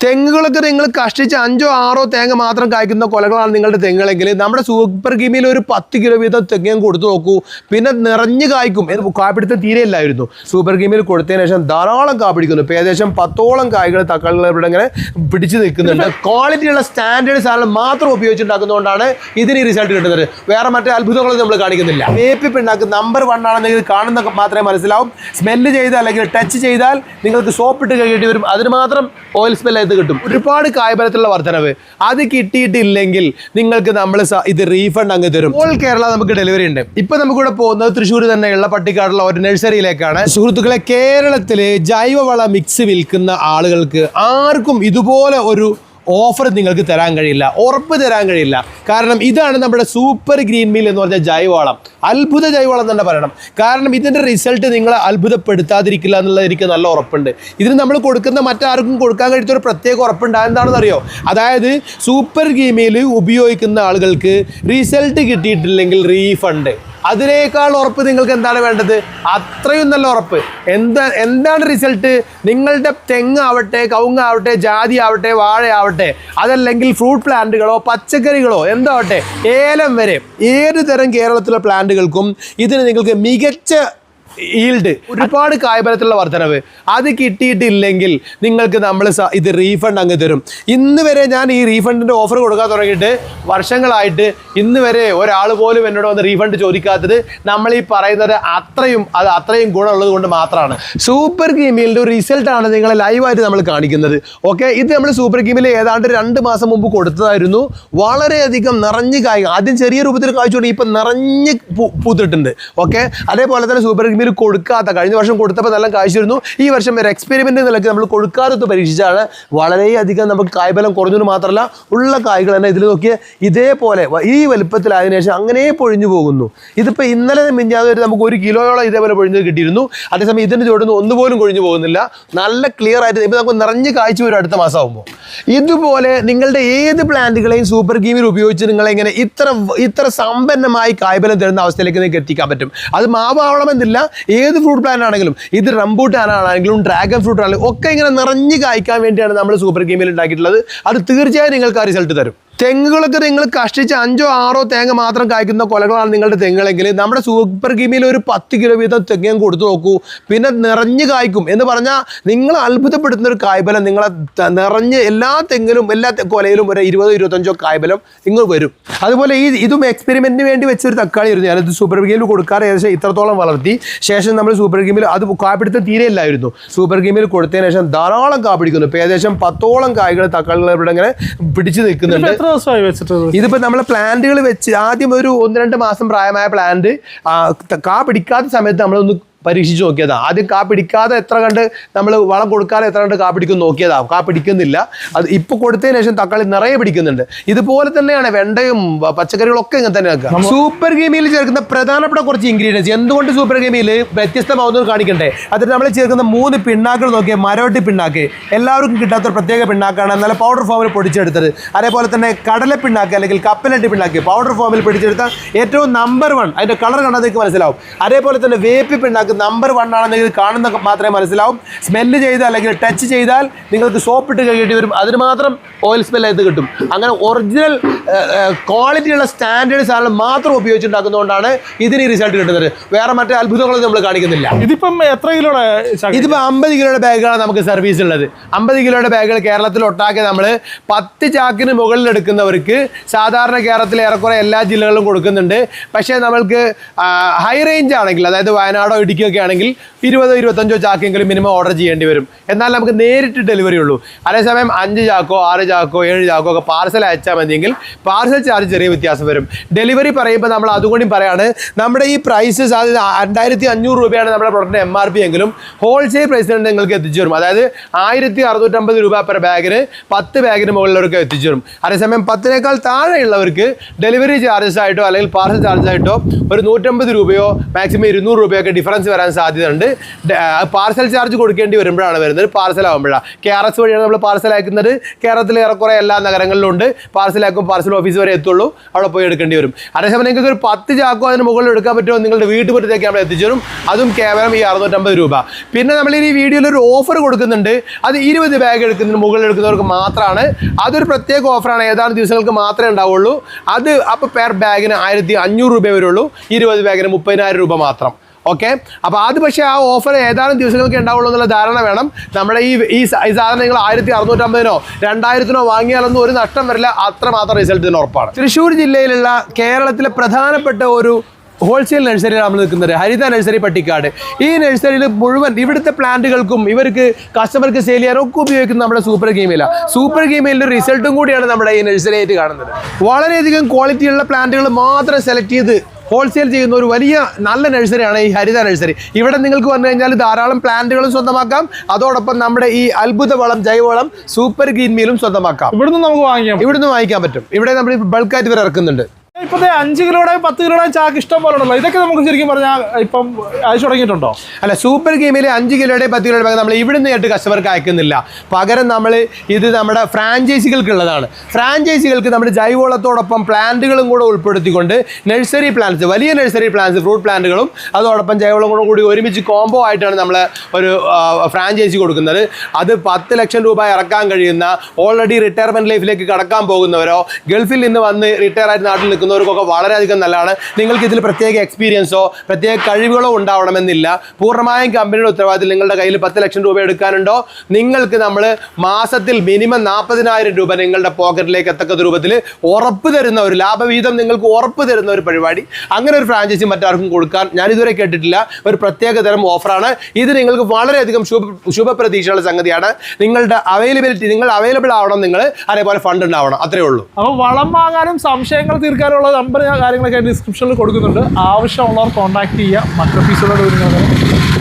തെങ്ങുകളൊക്കെ നിങ്ങൾ കഷ്ടിച്ച് 5 or 6 തേങ്ങ മാത്രം കായ്ക്കുന്ന കൊലകളാണ് നിങ്ങളുടെ തെങ്ങുകളെങ്കിൽ നമ്മുടെ സൂപ്പർ കീമിൽ ഒരു 10 കിലോ വീതം തെങ്ങയും കൊടുത്തു നോക്കൂ. പിന്നെ നിറഞ്ഞു കായ്ക്കും. കാപ്പിടുത്തം തീരെ ഇല്ലായിരുന്നു. സൂപ്പർ കീമിൽ കൊടുത്തതിന് ശേഷം ധാരാളം കാപ്പിടിക്കുന്നു. ഇപ്പോൾ ഏകദേശം 10ഓളം കായ്കൾ തക്കാളികൾ ഇവിടെ ഇങ്ങനെ പിടിച്ച് നിൽക്കുന്നുണ്ട്. ക്വാളിറ്റിയുള്ള സ്റ്റാൻഡേർഡ് സാധനം മാത്രം ഉപയോഗിച്ചുണ്ടാക്കുന്നതുകൊണ്ടാണ് ഇതിന് റിസൾട്ട് കിട്ടുന്നത്. വേറെ മറ്റേ അത്ഭുതങ്ങളൊന്നും നമ്മൾ കാണിക്കുന്നില്ല. വേപ്പി പിണ്ണാക്ക് നമ്പർ 1 ആണെന്ന് ഇത് കാണുന്ന മാത്രമേ മനസ്സിലാവും. സ്മെല്ല് ചെയ്താൽ അല്ലെങ്കിൽ ടച്ച് ചെയ്താൽ നിങ്ങൾക്ക് സോപ്പിട്ട് കഴുകേണ്ടി വരും. അതിന് മാത്രം ഓയിൽ സ്മെല്ലായിട്ട് കിട്ടും. ഒരുപാട് കായ്ഫലത്തിലുള്ള വർധനവ് അത് കിട്ടിയിട്ടില്ലെങ്കിൽ നിങ്ങൾക്ക് നമ്മൾ ഇത് റീഫണ്ട് അങ്ങ് തരും. ഓൾ കേരള നമുക്ക് ഡെലിവറി ഉണ്ട്. ഇപ്പൊ നമുക്കിവിടെ പോകുന്നത് തൃശ്ശൂർ തന്നെയുള്ള പട്ടിക്കാടുള്ള ഒരു നഴ്സറിയിലേക്കാണ്. സുഹൃത്തുക്കളെ, കേരളത്തില് ജൈവവള മിക്സ് വിൽക്കുന്ന ആളുകൾക്ക് ആർക്കും ഇതുപോലെ ഒരു ഓഫർ നിങ്ങൾക്ക് തരാൻ കഴിയില്ല, ഉറപ്പ് തരാൻ കഴിയില്ല. കാരണം ഇതാണ് നമ്മുടെ സൂപ്പർ ഗ്രീൻ മീൽ എന്ന് പറഞ്ഞ ജൈവവളം. അത്ഭുത ജൈവവളം തന്നെ പറയണം. കാരണം ഇതിൻ്റെ റിസൾട്ട് നിങ്ങളെ അത്ഭുതപ്പെടുത്താതിരിക്കില്ല എന്നുള്ളത് എനിക്ക് നല്ല ഉറപ്പുണ്ട്. ഇതിന് നമ്മൾ കൊടുക്കുന്ന മറ്റാർക്കും കൊടുക്കാൻ കഴിയുന്ന ഒരു പ്രത്യേക ഉറപ്പുണ്ട്. എന്താണെന്ന് അറിയോ? അതായത് സൂപ്പർ ഗ്രീൻ മീൽ ഉപയോഗിക്കുന്ന ആളുകൾക്ക് റിസൾട്ട് കിട്ടിയിട്ടില്ലെങ്കിൽ റീഫണ്ട്. അതിനേക്കാൾ ഉറപ്പ് നിങ്ങൾക്ക് എന്താണ് വേണ്ടത്? അത്രയും നല്ല ഉറപ്പ്. എന്താണ് റിസൾട്ട്? നിങ്ങളുടെ തെങ്ങാവട്ടെ, കവുങ്ങാവട്ടെ, ജാതി ആവട്ടെ, വാഴയാവട്ടെ, അതല്ലെങ്കിൽ ഫ്രൂട്ട് പ്ലാന്റുകളോ പച്ചക്കറികളോ എന്താവട്ടെ, ഏലം വരെ ഏത് തരം കേരളത്തിലെ പ്ലാന്റുകൾക്കും ഇതിന് നിങ്ങൾക്ക് മികച്ച ഈൽഡ്, ഒരുപാട് കായ്ഫലത്തിലുള്ള വർധനവ് അത് കിട്ടിയിട്ടില്ലെങ്കിൽ നിങ്ങൾക്ക് നമ്മൾ ഇത് റീഫണ്ട് അങ്ങ് തരും. ഇന്ന് വരെ ഞാൻ ഈ റീഫണ്ടിൻ്റെ ഓഫർ കൊടുക്കാൻ തുടങ്ങിയിട്ട് വർഷങ്ങളായിട്ട് ഇന്ന് വരെ ഒരാൾ പോലും എന്നോട് വന്ന് റീഫണ്ട് ചോദിക്കാത്തത് നമ്മൾ ഈ പറയുന്നത് അത്രയും ഗുണമുള്ളത് കൊണ്ട് മാത്രമാണ്. സൂപ്പർ ഗെയിമിൻ്റെ ഒരു റിസൾട്ടാണ് നിങ്ങളെ ലൈവായിട്ട് നമ്മൾ കാണിക്കുന്നത്. ഓക്കെ, ഇത് നമ്മൾ സൂപ്പർ ഗെയിമിൽ ഏതാണ്ട് 2 മാസം മുമ്പ് കൊടുത്തതായിരുന്നു. വളരെയധികം നിറഞ്ഞ് കായ്, ആദ്യം ചെറിയ രൂപത്തിൽ കായ്ച്ചുകൊണ്ട് ഇപ്പം നിറഞ്ഞ് പൂത്തിട്ടുണ്ട്. ഓക്കെ, അതേപോലെ തന്നെ സൂപ്പർ ഗെയിമിൽ കൊടുക്കാത്ത, കഴിഞ്ഞ വർഷം കൊടുത്തപ്പോൾ നല്ല കാഴ്ചയിരുന്നു. ഈ വർഷം ഒരു എക്സ്പെരിമെന്റ് നിലയ്ക്ക് നമ്മൾ കൊടുക്കാത്തത് പരീക്ഷിച്ചാണ് വളരെയധികം നമുക്ക് കായ്ഫലം കുറഞ്ഞു. മാത്രമല്ല ഉള്ള കായ്കൾ തന്നെ ഇതിൽ നോക്കിയ ഇതേപോലെ ഈ വലുപ്പത്തിലായതിനു ശേഷം അങ്ങനെ പൊഴിഞ്ഞു പോകുന്നു. ഇതിപ്പോൾ ഇന്നലെ മിഞ്ഞാതെ നമുക്ക് 1 കിലോയോളം ഇതേപോലെ പൊഴിഞ്ഞത് കിട്ടിയിരുന്നു. അതേസമയം ഇതിന് ചോടുന്നു ഒന്നുപോലും കൊഴിഞ്ഞു പോകുന്നില്ല. നല്ല ക്ലിയർ ആയിട്ട് ഇപ്പോൾ നമുക്ക് നിറഞ്ഞ് കായ്ച്ചു വരും അടുത്ത മാസം ആകുമ്പോൾ. ഇതുപോലെ നിങ്ങളുടെ ഏത് പ്ലാന്റുകളെയും സൂപ്പർ ഗീമിൽ ഉപയോഗിച്ച് നിങ്ങളെങ്ങനെ ഇത്ര സമ്പന്നമായി കായ്ഫലം തരുന്ന അവസ്ഥയിലേക്ക് നിങ്ങൾക്ക് എത്തിക്കാൻ പറ്റും. അത് മാവാവണമെന്നില്ല, ഏത് ഫ്രൂട്ട് പ്ലാന്റ് ആണെങ്കിലും, ഇത് റംബൂട്ടാനാണെങ്കിലും ഡ്രാഗൺ ഫ്രൂട്ട് ആണെങ്കിലും ഒക്കെ ഇങ്ങനെ നിറഞ്ഞ് കായ്ക്കാൻ വേണ്ടിയാണ് നമ്മൾ സൂപ്പർ ഗെയിമിൽ ഉണ്ടാക്കിയിട്ടുള്ളത്. അത് തീർച്ചയായും നിങ്ങൾക്ക് ആ റിസൾട്ട് തരും. തെങ്ങുകളൊക്കെ നിങ്ങൾ കഷ്ടിച്ച് 5 or 6 തേങ്ങ മാത്രം കായ്ക്കുന്ന കൊലകളാണ് നിങ്ങളുടെ തെങ്ങുകളെങ്കിൽ നമ്മുടെ സൂപ്പർ ഗീമിൽ ഒരു 10 കിലോ വീതം തെങ്ങയും കൊടുത്തു നോക്കൂ. പിന്നെ നിറഞ്ഞു കായ്ക്കും എന്ന് പറഞ്ഞാൽ നിങ്ങൾ അത്ഭുതപ്പെടുത്തുന്ന ഒരു കായ്ഫലം നിങ്ങളെ നിറഞ്ഞ് എല്ലാ തെങ്ങിലും എല്ലാ കൊലയിലും ഒരു 20-25 കായ്ഫലം നിങ്ങൾ വരും. അതുപോലെ ഇതും എക്സ്പെരിമെന്റിന് വേണ്ടി വെച്ചൊരു തക്കാളിയായിരുന്നു. ഞാനത് സൂപ്പർ ഗെയിമിൽ കൊടുക്കാറ് ഏകദേശം ഇത്രത്തോളം വളർത്തി ശേഷം നമ്മൾ സൂപ്പർ ഗെയിമിൽ അത് കാപ്പിടുത്തം തീരെ ഇല്ലായിരുന്നു. സൂപ്പർ ഗെയിമിൽ കൊടുത്തതിന് ശേഷം ധാരാളം കാപ്പിടിക്കുന്നു. ഇപ്പോൾ ഏകദേശം 10ഓളം കായ്കൾ തക്കാളികൾ ഇവിടെ ഇങ്ങനെ പിടിച്ച് നിൽക്കുന്നുണ്ട്. ഇതിപ്പോ നമ്മളെ പ്ലാന്റുകൾ വെച്ച് ആദ്യം ഒരു 1-2 മാസം പ്രായമായ പ്ലാന്റ് കാ പിടിക്കാത്ത സമയത്ത് നമ്മളൊന്ന് പരീക്ഷിച്ച് നോക്കിയതാ. ആദ്യം കാ പിടിക്കാതെ എത്ര കണ്ട് നമ്മൾ വളം കൊടുക്കാതെ എത്ര കണ്ട് കാ പിടിക്കും നോക്കിയതാ. കാ പിടിക്കുന്നില്ല. അത് ഇപ്പൊ കൊടുത്തതിന് ശേഷം തക്കാളി നിറയെ പിടിക്കുന്നുണ്ട്. ഇതുപോലെ തന്നെയാണ് വെണ്ടയും പച്ചക്കറികളൊക്കെ ഇങ്ങനെ തന്നെ ആക്കുക. സൂപ്പർ ഗെയിമിൽ ചേർക്കുന്ന പ്രധാനപ്പെട്ട കുറച്ച് ഇൻഗ്രീഡിയൻസ് എന്തുകൊണ്ട് സൂപ്പർ ഗെയിമിൽ വ്യത്യസ്തമാവുന്നത് കാണിക്കണ്ടേ. അതിൽ നമ്മൾ ചേർക്കുന്ന 3 പിണ്ണാക്കുകൾ നോക്കിയാൽ മരവട്ടി പിണ്ണാക്ക് എല്ലാവർക്കും കിട്ടാത്ത പ്രത്യേക പിണ്ണാക്കാണ്. നല്ല പൗഡർ ഫോമിൽ പൊടിച്ചെടുത്തത്. അതേപോലെ തന്നെ കടല പിണ്ണാക്ക് അല്ലെങ്കിൽ കപ്പലട്ടി പിണ്ണാക്ക് പൗഡർ ഫോമിൽ പൊടിച്ചെടുത്ത ഏറ്റവും നമ്പർ 1. അതിന്റെ കളർ കണ്ടാൽ നിങ്ങൾക്ക് മനസ്സിലാവും. അതേപോലെ തന്നെ വേപ്പി പിണ്ണാക്ക് നമ്പർ 1 ആണെന്ന് ഇത് കാണുന്ന മാത്രമേ മനസ്സിലാവും. സ്മെല്ല് ചെയ്താൽ അല്ലെങ്കിൽ ടച്ച് ചെയ്താൽ നിങ്ങൾക്ക് സോപ്പിട്ട് കഴുകേണ്ടി വരും. അതിന് മാത്രം ഓയിൽ സ്മെല്ലായിട്ട് കിട്ടും. അങ്ങനെ ഒറിജിനൽ ക്വാളിറ്റിയുള്ള സ്റ്റാൻഡേർഡ് സാധനം മാത്രം ഉപയോഗിച്ചുണ്ടാക്കുന്നതുകൊണ്ടാണ് ഇതിന് റിസൾട്ട് കിട്ടുന്നത്. വേറെ മറ്റേ അത്ഭുതങ്ങളൊന്നും നമ്മൾ കാണിക്കുന്നില്ല. ഇതിപ്പം എത്ര കിലോയുടെ? ഇതിപ്പോൾ 50 കിലോയുടെ ബാഗുകളാണ് നമുക്ക് സർവീസ് ഉള്ളത്. 50 കിലോയുടെ ബാഗുകൾ കേരളത്തിൽ ഒട്ടാക്കെ നമ്മൾ 10 ചാക്കിന് മുകളിൽ എടുക്കുന്നവർക്ക് സാധാരണ കേരളത്തിൽ ഏറെക്കുറെ എല്ലാ ജില്ലകളിലും കൊടുക്കുന്നുണ്ട്. പക്ഷേ നമ്മൾക്ക് ഹൈ റേഞ്ച് ആണെങ്കിൽ, അതായത് വയനാടോ ഇടുക്കിയൊക്കെ ആണെങ്കിൽ 20-25 ചാക്കെങ്കിലും മിനിമം ഓർഡർ ചെയ്യേണ്ടി വരും. എന്നാൽ നമുക്ക് നേരിട്ട് ഡെലിവറി ഉള്ളൂ. അതേസമയം 5 ചാക്കോ 6 ചാക്കോ 7 ചാക്കോ ഒക്കെ പാർസൽ അയച്ചാൽ മതിയെങ്കിൽ പാർസൽ ചാർജ് ചെറിയ വ്യത്യാസം വരും. ഡെലിവറി പറയുമ്പോൾ നമ്മൾ അതുകൊണ്ടും പറയാണ്, നമ്മുടെ ഈ പ്രൈസ് 2500 രൂപയാണ് നമ്മുടെ പ്രൊഡക്റ്റിൻ്റെ MRP എങ്കിലും ഹോൾസെയിൽ പ്രൈസിൽ നിങ്ങൾക്ക് എത്തിച്ചു തരും. അതായത് 1650 രൂപ പെർ ബാഗിന് 10 ബാഗിന് മുകളിലവർക്ക് എത്തിച്ചു തരും. അതേസമയം 10-നേക്കാൾ താഴെയുള്ളവർക്ക് ഡെലിവറി ചാർജസ് ആയിട്ടോ അല്ലെങ്കിൽ പാർസൽ ചാർജസ് ആയിട്ടോ ഒരു 150 രൂപയോ മാക്സിമം 200 രൂപയൊക്കെ ഡിഫറൻസ് വരാൻ സാധ്യതയുണ്ട്. പാർസൽ ചാർജ് കൊടുക്കേണ്ടി വരുമ്പോഴാണ് വരുന്നത്, പാർസൽ ആകുമ്പോഴാണ്. KRS വഴിയാണ് നമ്മൾ പാർസൽ അയക്കുന്നത്. കേരളത്തിൽ ഏറെക്കുറെ എല്ലാ നഗരങ്ങളിലും ഉണ്ട്. പാർസലാക്കും പാർസൽ ഓഫീസ് വരെ എത്തുള്ളൂ, അവിടെ പോയി എടുക്കേണ്ടി വരും. അതേസമയം നിങ്ങൾക്ക് ഒരു 10 ചാക്കോ അതിന് മുകളിൽ എടുക്കാൻ പറ്റുമോ, നിങ്ങളുടെ വീട്ടുപുറത്തേക്ക് നമ്മൾ എത്തിച്ചു തരും. അതും കേവലം ഈ 650 രൂപ. പിന്നെ നമ്മൾ ഈ വീഡിയോയിൽ ഒരു ഓഫർ കൊടുക്കുന്നുണ്ട്. അത് 20 ബാഗ് എടുക്കുന്നതിന് മുകളിൽ എടുക്കുന്നവർക്ക് മാത്രമാണ്. അതൊരു പ്രത്യേക ഓഫറാണ്, ഏതാനും ദിവസങ്ങൾക്ക് മാത്രമേ ഉണ്ടാവുള്ളൂ. അത് അപ്പോൾ പെർ ബാഗിന് 1500 രൂപ വരുള്ളൂ. 20 ബാഗിന് 30,000 രൂപ മാത്രം. ഓക്കെ, അപ്പോൾ അത് പക്ഷേ ആ ഓഫർ ഏതാനും ദിവസങ്ങൾക്ക് ഉണ്ടാവുള്ളൂ എന്നുള്ള ധാരണ വേണം. നമ്മുടെ ഈ സാധനം നിങ്ങൾ 1650-നോ 2000-നോ വാങ്ങിയാലൊന്നും ഒരു നഷ്ടം വരില്ല. അത്രമാത്രം റിസൾട്ട് ഇതിന് ഉറപ്പാണ്. തൃശ്ശൂർ ജില്ലയിലുള്ള കേരളത്തിലെ പ്രധാനപ്പെട്ട ഒരു ഹോൾസെയിൽ നഴ്സറിയിൽ നമ്മൾ നിൽക്കുന്നത് ഹരിത നഴ്സറി പട്ടിക്കാട്. ഈ നഴ്സറിയിൽ മുഴുവൻ ഇവിടുത്തെ പ്ലാന്റുകൾക്കും ഇവർക്ക് കസ്റ്റമർക്ക് സെയിൽ ചെയ്യാനൊക്കെ ഉപയോഗിക്കുന്ന നമ്മുടെ സൂപ്പർ ഗീമയിലാണ്. സൂപ്പർ ഗീമയിലെ റിസൾട്ടും കൂടിയാണ് നമ്മുടെ ഈ നഴ്സറി ആയിട്ട് കാണുന്നത്. വളരെയധികം ക്വാളിറ്റിയുള്ള പ്ലാന്റുകൾ മാത്രം സെലക്ട് ചെയ്ത് ഹോൾസെയിൽ ചെയ്യുന്ന ഒരു വലിയ നല്ല നഴ്സറിയാണ് ഈ ഹരിത നഴ്സറി. ഇവിടെ നിങ്ങൾക്ക് വന്നു കഴിഞ്ഞാൽ ധാരാളം പ്ലാന്റുകളും സ്വന്തമാക്കാം. അതോടൊപ്പം നമ്മുടെ ഈ അത്ഭുത വളം, ജൈവവളം, സൂപ്പർ ഗ്രീൻ മീലും സ്വന്തമാക്കാം. ഇവിടുന്ന് നമുക്ക് വാങ്ങിക്കാൻ പറ്റും. ഇവിടെ നമ്മൾ ബൾക്കായിട്ട് ഇവർ ഇറക്കുന്നുണ്ട്. ഇപ്പോഴത്തെ 5 കിലോയുടെയും 10 കിലോയുടെയും ചാക്ക് ഇഷ്ടം പോലെ ഉണ്ടല്ലോ. ഇതൊക്കെ നമുക്ക് ശരിക്കും പറഞ്ഞാൽ ഇപ്പം അയച്ചു തുടങ്ങിയിട്ടുണ്ടോ? അല്ല, സൂപ്പർ ഗെയിമിൽ 5 കിലോയുടെയും 10 കിലോയുടെ നമ്മൾ ഇവിടുന്ന് ആയിട്ട് കസ്റ്റമർക്ക് അയക്കുന്നില്ല. പകരം നമ്മൾ ഇത് നമ്മുടെ ഫ്രാഞ്ചൈസികൾക്കുള്ളതാണ്. ഫ്രാഞ്ചൈസികൾക്ക് നമ്മുടെ ജൈവവളത്തോടൊപ്പം പ്ലാന്റുകളും കൂടെ ഉൾപ്പെടുത്തിക്കൊണ്ട് നഴ്സറി പ്ലാന്റ്സ്, വലിയ നഴ്സറി പ്ലാന്റ്സ്, ഫ്രൂട്ട് പ്ലാന്റുകളും അതോടൊപ്പം ജൈവവളം കൂടി ഒരുമിച്ച് കോംബോ ആയിട്ടാണ് നമ്മൾ ഒരു ഫ്രാഞ്ചൈസി കൊടുക്കുന്നത്. അത് 10 ലക്ഷം രൂപ ഇറക്കാൻ കഴിയുന്ന, ഓൾറെഡി റിട്ടയർമെന്റ് ലൈഫിലേക്ക് കടക്കാൻ പോകുന്നവരോ ഗൾഫിൽ നിന്ന് വന്ന് റിട്ടയർ ആയിട്ട് നാട്ടിൽ നിൽക്കുന്നവർക്കൊക്കെ വളരെയധികം നല്ലതാണ്. നിങ്ങൾക്ക് ഇതിൽ പ്രത്യേക എക്സ്പീരിയൻസോ പ്രത്യേക കഴിവുകളോ ഉണ്ടാവണമെന്നില്ല. പൂർണ്ണമായും കമ്പനിയുടെ ഉത്തരവാദിത്തത്തിൽ നിങ്ങളുടെ കയ്യിൽ 10 ലക്ഷം രൂപ എടുക്കാനുണ്ടോ, നിങ്ങൾക്ക് നമ്മൾ മാസത്തിൽ മിനിമം 40,000 രൂപ നിങ്ങളുടെ പോക്കറ്റിലേക്ക് എത്തക്ക രൂപത്തിൽ ഉറപ്പ് തരുന്ന ഒരു ലാഭവീതം നിങ്ങൾക്ക് ഉറപ്പ് തരുന്ന ഒരു പരിപാടി, അങ്ങനെ ഒരു ഫ്രാഞ്ചൈസി മറ്റാർക്കും കൊടുക്കാൻ ഞാൻ ഇതുവരെ കേട്ടിട്ടില്ല. ഒരു പ്രത്യേക തരം ഓഫറാണ് ഇത്. നിങ്ങൾക്ക് വളരെയധികം ശുഭപ്രതീക്ഷയുള്ള സംഗതിയാണ്. നിങ്ങളുടെ അവൈലബിലിറ്റി, നിങ്ങൾ അവൈലബിൾ ആവണം, നിങ്ങൾ അതേപോലെ ഫണ്ട് ഉണ്ടാവണം, അത്രേ ഉള്ളൂ. അപ്പോൾ വളം വാങ്ങാനും സംശയങ്ങൾ തീർക്കാനുള്ള നമ്പർ കാര്യങ്ങളൊക്കെ ഡിസ്ക്രിപ്ഷനിൽ കൊടുക്കുന്നുണ്ട്. ആവശ്യമുള്ളവർ കോൺടാക്ട് ചെയ്യുക. മറ്റൊരു എപ്പിസോഡോട്